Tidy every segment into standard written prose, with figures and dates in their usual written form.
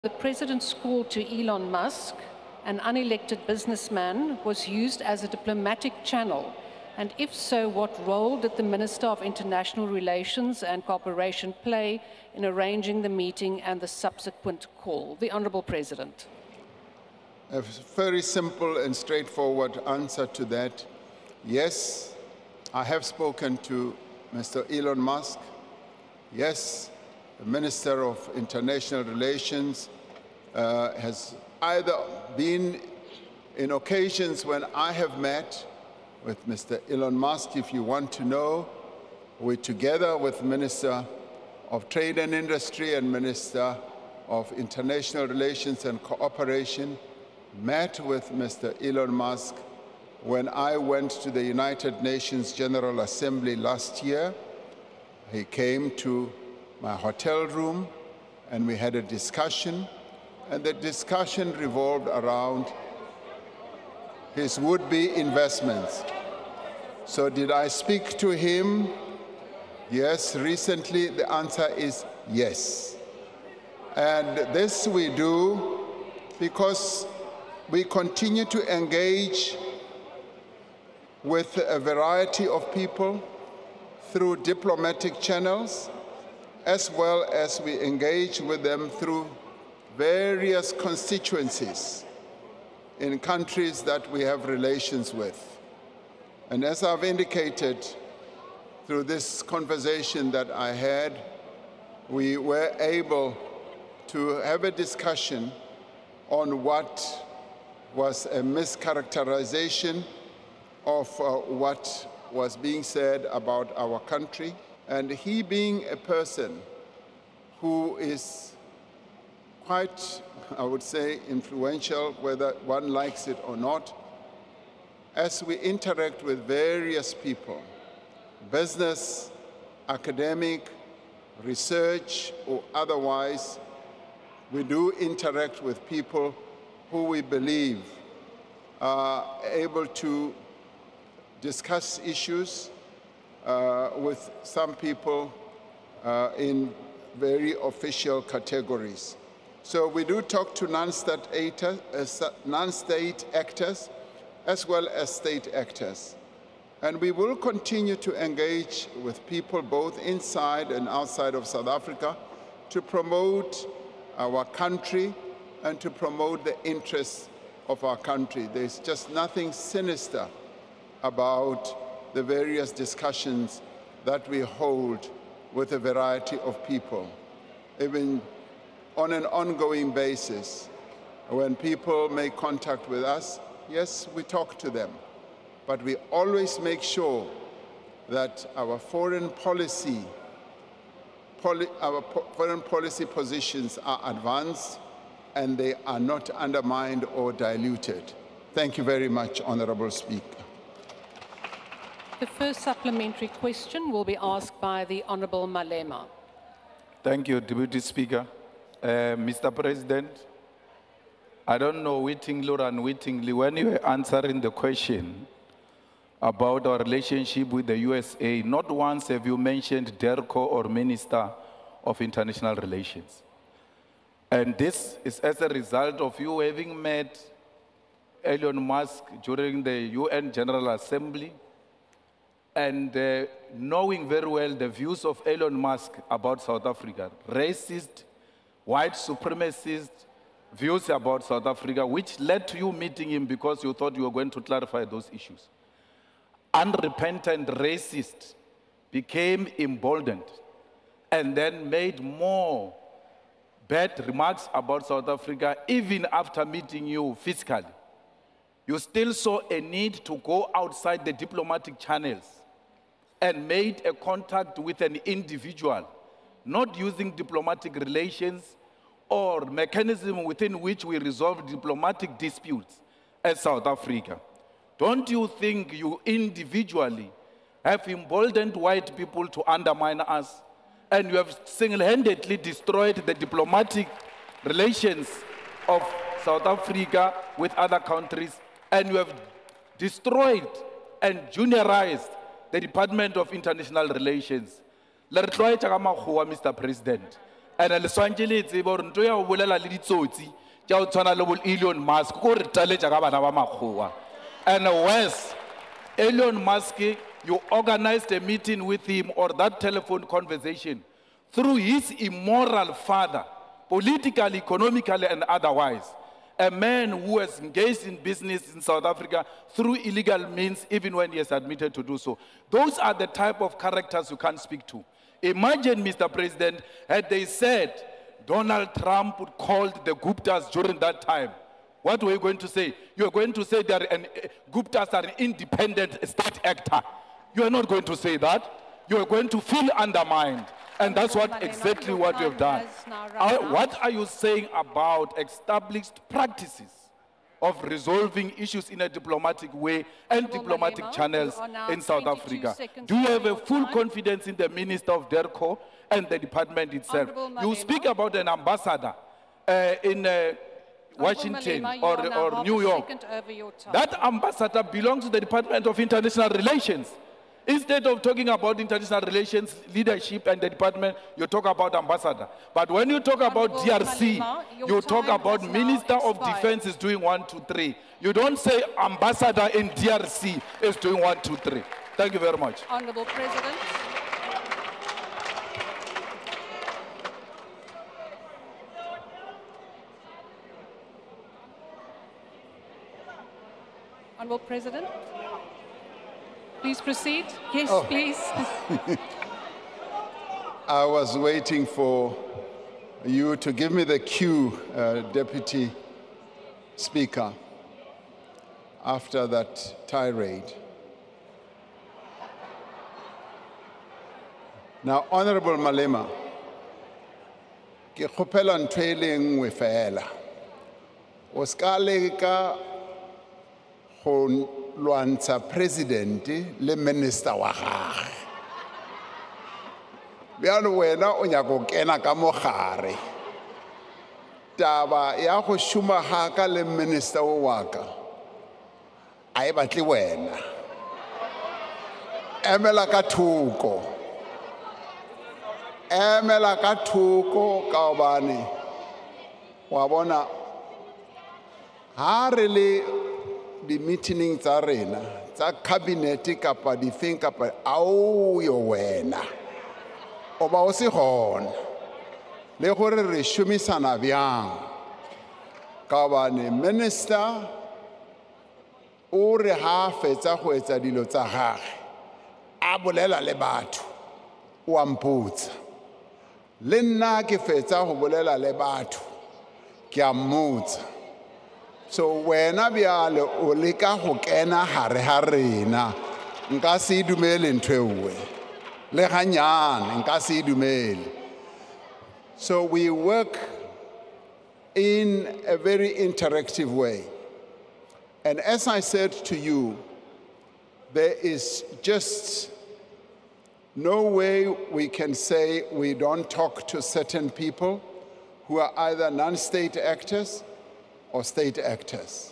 The President's call to Elon Musk, an unelected businessman, was used as a diplomatic channel? And if so, what role did the Minister of International Relations and Cooperation play in arranging the meeting and the subsequent call? The Honourable President. A very simple and straightforward answer to that. Yes, I have spoken to Mr. Elon Musk. Yes, the Minister of International Relations has either been in occasions when I have met with Mr. Elon Musk, if you want to know, we together with Minister of Trade and Industry and Minister of International Relations and Cooperation met with Mr. Elon Musk when I went to the United Nations General Assembly last year. He came to my hotel room and we had a discussion, and the discussion revolved around his would-be investments. So did I speak to him? Yes, recently the answer is yes. And this we do because we continue to engage with a variety of people through diplomatic channels, as well as we engage with them through various constituencies in countries that we have relations with. And as I've indicated through this conversation that I had, we were able to have a discussion on what was a mischaracterization of what was being said about our country. And he being a person who is quite, I would say, influential, whether one likes it or not, as we interact with various people, business, academic, research, or otherwise, we do interact with people who we believe are able to discuss issues with some people in very official categories. So we do talk to non-state actors as well as state actors. And we will continue to engage with people both inside and outside of South Africa to promote our country and to promote the interests of our country. There's just nothing sinister about the various discussions that we hold with a variety of people. Even on an ongoing basis, when people make contact with us, yes, we talk to them, but we always make sure that our foreign policy positions are advanced and they are not undermined or diluted. Thank you very much, Honourable Speaker. The first supplementary question will be asked by the Honourable Malema. Thank you, Deputy Speaker. Mr. President, I don't know wittingly or unwittingly, when you were answering the question about our relationship with the USA, not once have you mentioned DERCO or Minister of International Relations. And this is as a result of you having met Elon Musk during the UN General Assembly and knowing very well the views of Elon Musk about South Africa, racist, white supremacist views about South Africa, which led to you meeting him because you thought you were going to clarify those issues. Unrepentant racist became emboldened and then made more bad remarks about South Africa even after meeting you physically. You still saw a need to go outside the diplomatic channels and made a contact with an individual, not using diplomatic relations or mechanism within which we resolve diplomatic disputes as South Africa. Don't you think you individually have emboldened white people to undermine us, and you have single-handedly destroyed the diplomatic relations of South Africa with other countries, and you have destroyed and juniorized the Department of International Relations? Mr. President, And le swantse le tsebe gore nto ya o bolela le ditsotsi tša o tshwana le bo Elon Musk ko re taletša ka bana ba makgowa. And worse, Elon Musk, you organized a meeting with him or that telephone conversation through his immoral father, politically, economically, and otherwise. A man who has engaged in business in South Africa through illegal means, even when he has admitted to do so. Those are the type of characters you can't speak to. Imagine, Mr. President, had they said Donald Trump would called the Guptas during that time. What were you going to say? You are going to say that Guptas are an independent state actor. You are not going to say that. You are going to feel undermined. And that's exactly what you have done. What are you saying about established practices of resolving issues in a diplomatic way and diplomatic channels in South Africa? Do you have a full confidence in the Minister of DERCO and the department itself? You speak about an ambassador in Washington or New York. That ambassador belongs to the Department of International Relations. Instead of talking about international relations, leadership, and the department, you talk about ambassador. But when you talk about DRC, you talk about Minister of Defense is doing 1, 2, 3. You don't say ambassador in DRC is doing 1, 2, 3. Thank you very much. Honorable President. Honorable President. Please proceed. Yes, please. I was waiting for you to give me the cue, Deputy Speaker, after that tirade. Now, Honorable Malema, ke kgopela ntho e le nngwe fela. O ska leka go lwantsha president le minister wa gagwe. Bjalo wena o nyaka go kena ka mogare. Taba ya go šoma ga le minister wa ka a e batle wena. Emela ka thoko. Emela ka thoko ka obane wa bona ha re le di meeting tsa rena tsa cabinet kapa di feng kapa au yo wena o ba o se gona le gore re shumisana byang ka bane minister o re ha fetsa go etsa dilo tsa gagwe a bolela le batho o amputsa le nna ke fetsa go bolela le batho ke a mmutsa. So wena biale o leka go kena hare ha rena nka se dumele ntwewe le ganyane nka se dumele. So we work in a very interactive way, and as I said to you, there is just no way we can say we don't talk to certain people who are either non-state actors or state actors.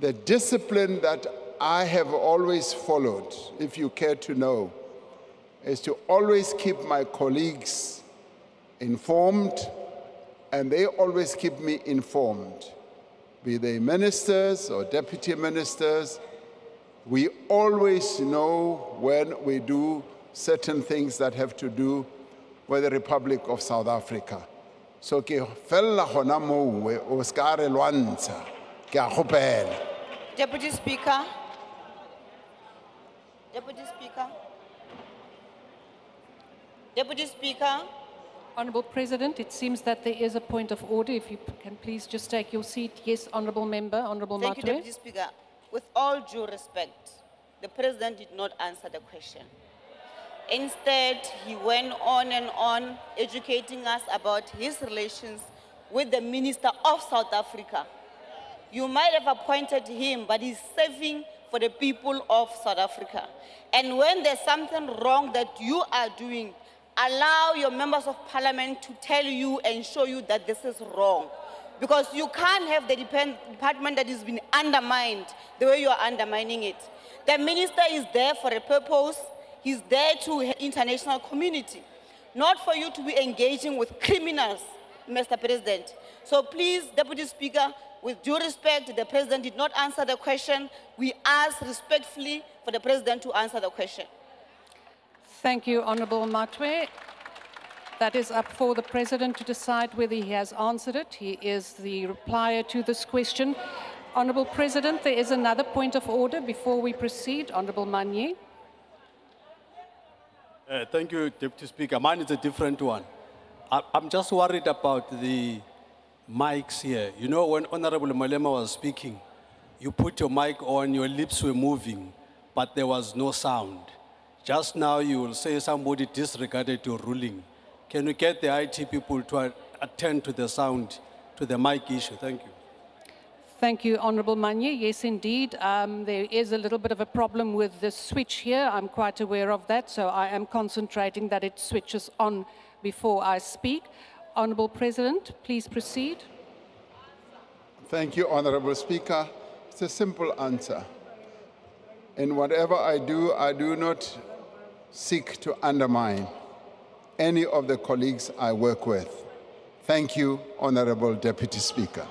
The discipline that I have always followed, if you care to know, is to always keep my colleagues informed, and they always keep me informed. Be they ministers or deputy ministers, we always know when we do certain things that have to do with the Republic of South Africa. So ke fella gona mowe o ska re lwantsha ke a gopela. Deputy Speaker. Deputy Speaker. Deputy Speaker. Honorable President, it seems that there is a point of order. If you can please just take your seat. Yes, Honorable Member, Honorable Thank you, Matwe. Deputy Speaker. With all due respect, the President did not answer the question. Instead, he went on and on educating us about his relations with the Minister of South Africa. You might have appointed him, but he's serving for the people of South Africa. And when there's something wrong that you are doing, allow your members of parliament to tell you and show you that this is wrong. Because you can't have the department that has been undermined the way you are undermining it. The minister is there for a purpose. He's there to the international community. not for you to be engaging with criminals, Mr. President. So please, Deputy Speaker, with due respect, the President did not answer the question. We ask respectfully for the President to answer the question. Thank you, Honourable Matwe. That is up for the President to decide whether he has answered it. He is the replier to this question. Honourable President, there is another point of order before we proceed. Honourable Manye. Thank you, Deputy Speaker. Mine is a different one. I'm just worried about the mics here. You know, when Honorable Malema was speaking, you put your mic on, your lips were moving, but there was no sound. Just now you will say somebody disregarded your ruling. Can we get the IT people to attend to the sound, to the mic issue? Thank you. Thank you, Honourable Manye. Yes, indeed, there is a little bit of a problem with the switch here. I'm quite aware of that, so I am concentrating that it switches on before I speak. Honourable President, please proceed. Thank you, Honourable Speaker. It's a simple answer. In whatever I do not seek to undermine any of the colleagues I work with. Thank you, Honourable Deputy Speaker.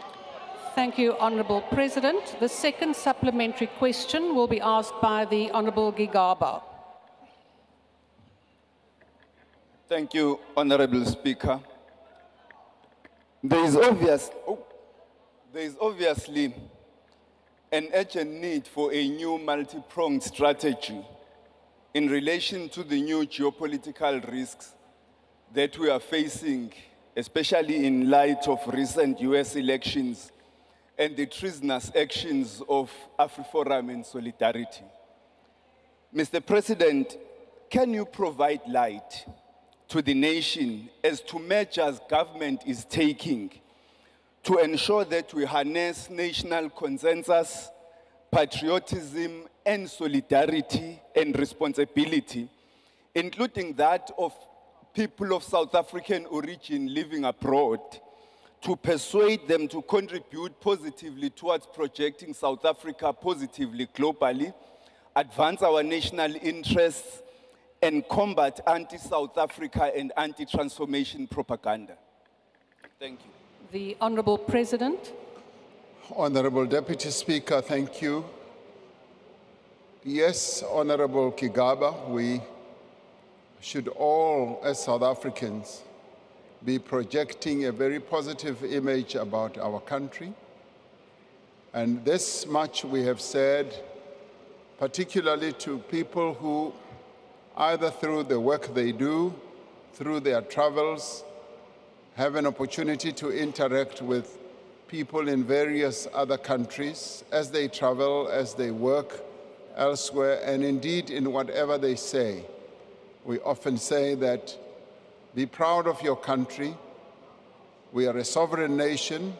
Thank you, Honourable President. The second supplementary question will be asked by the Honourable Gigaba. Thank you, Honourable Speaker. There is obviously an urgent need for a new multi-pronged strategy in relation to the new geopolitical risks that we are facing, especially in light of recent US elections and the treasonous actions of AfriForum and Solidarity. Mr. President, can you provide light to the nation as to measures government is taking to ensure that we harness national consensus, patriotism, and solidarity and responsibility, including that of people of South African origin living abroad, to persuade them to contribute positively towards projecting South Africa positively globally, advance our national interests, and combat anti-South Africa and anti-transformation propaganda? Thank you. The Honourable President. Honourable Deputy Speaker, thank you. Yes, Honourable Kigaba, we should all, as South Africans, be projecting a very positive image about our country. And this much we have said, particularly to people who, either through the work they do, through their travels, have an opportunity to interact with people in various other countries as they travel, as they work elsewhere, and indeed in whatever they say. We often say that, be proud of your country. We are a sovereign nation,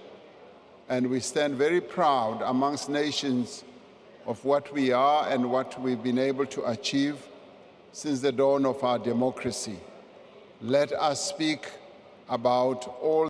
and we stand very proud amongst nations of what we are and what we've been able to achieve since the dawn of our democracy. Let us speak about all